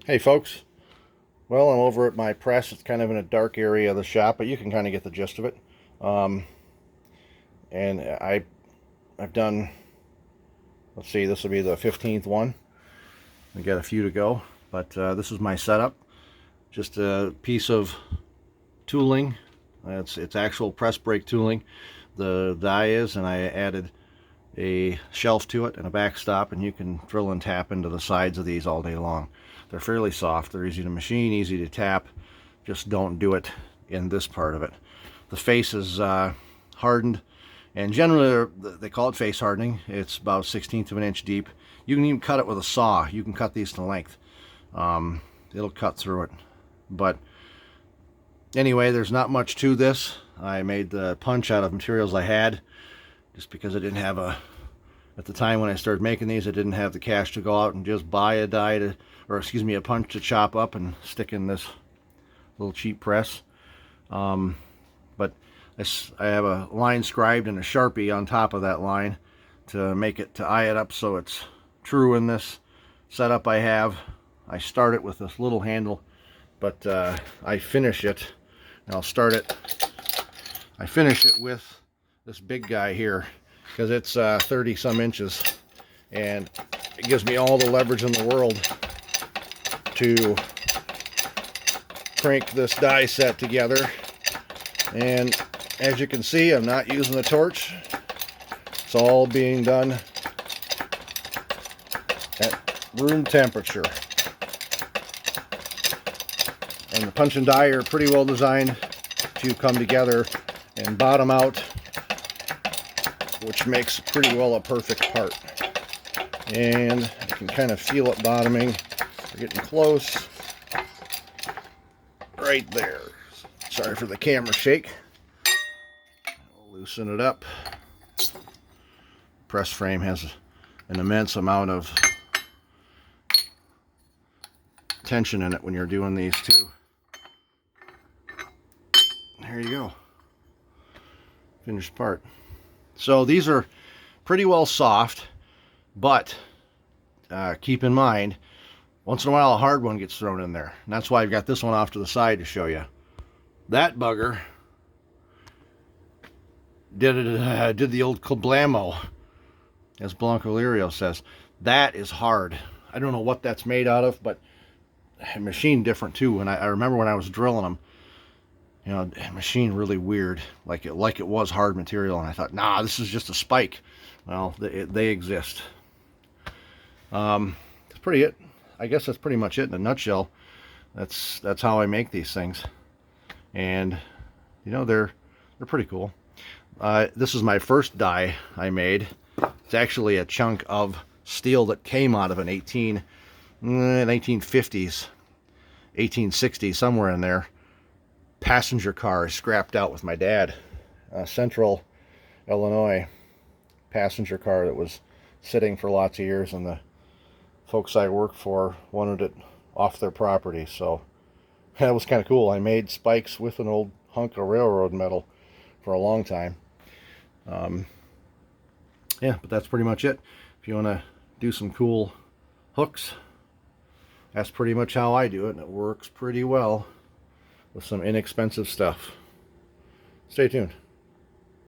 Hey folks, well I'm over at my press. It's kind of in a dark area of the shop, but you can kind of get the gist of it. Um, and I've done, let's see, this will be the 15th one. I got a few to go, but this is my setup. Just a piece of tooling. It's actual press brake tooling. The die is, and I added a shelf to it and a backstop, and you can drill and tap into the sides of these all day long. They're fairly soft, they're easy to machine, easy to tap. Just don't do it in this part of it. The face is hardened, and generally they call it face hardening. It's about 1/16 of an inch deep. You can even cut it with a saw. You can cut these to length. It'll cut through it. But anyway, there's not much to this. I made the punch out of materials I had, just because I didn't have at the time when I started making these, I didn't have the cash to go out and just buy a die to, or excuse me, a punch to chop up and stick in this little cheap press. But I have a line scribed and a Sharpie on top of that line to make it, to eye it up so it's true in this setup I have. I start it with this little handle, but I finish it, and I'll start it, I finish it with this big guy here, because it's 30 some inches, and it gives me all the leverage in the world to crank this die set together. And as you can see, I'm not using a torch. It's all being done at room temperature. And the punch and die are pretty well designed to come together and bottom out, which makes pretty well a perfect part. And you can kind of feel it bottoming. We're getting close. Right there. Sorry for the camera shake. I'll loosen it up. Press frame has an immense amount of tension in it when you're doing these too. There you go. Finished part. So these are pretty well soft, but keep in mind, once in a while a hard one gets thrown in there. And that's why I've got this one off to the side to show you. That bugger did the old kablamo, as Blanco Lirio says. That is hard. I don't know what that's made out of, but machined different too. And I remember when I was drilling them, you know, machined really weird, like it was hard material, and I thought, nah, this is just a spike. Well, they exist. That's pretty it. I guess that's pretty much it in a nutshell. That's how I make these things, and you know, they're pretty cool. This is my first die I made. It's actually a chunk of steel that came out of an 1950s, 1860s, somewhere in there, passenger car I scrapped out with my dad. Central Illinois passenger car that was sitting for lots of years, and the folks I worked for wanted it off their property, so that was kind of cool. I made spikes with an old hunk of railroad metal for a long time. Yeah, but that's pretty much it. If you want to do some cool hooks, that's pretty much how I do it, and it works pretty well with some inexpensive stuff. Stay tuned.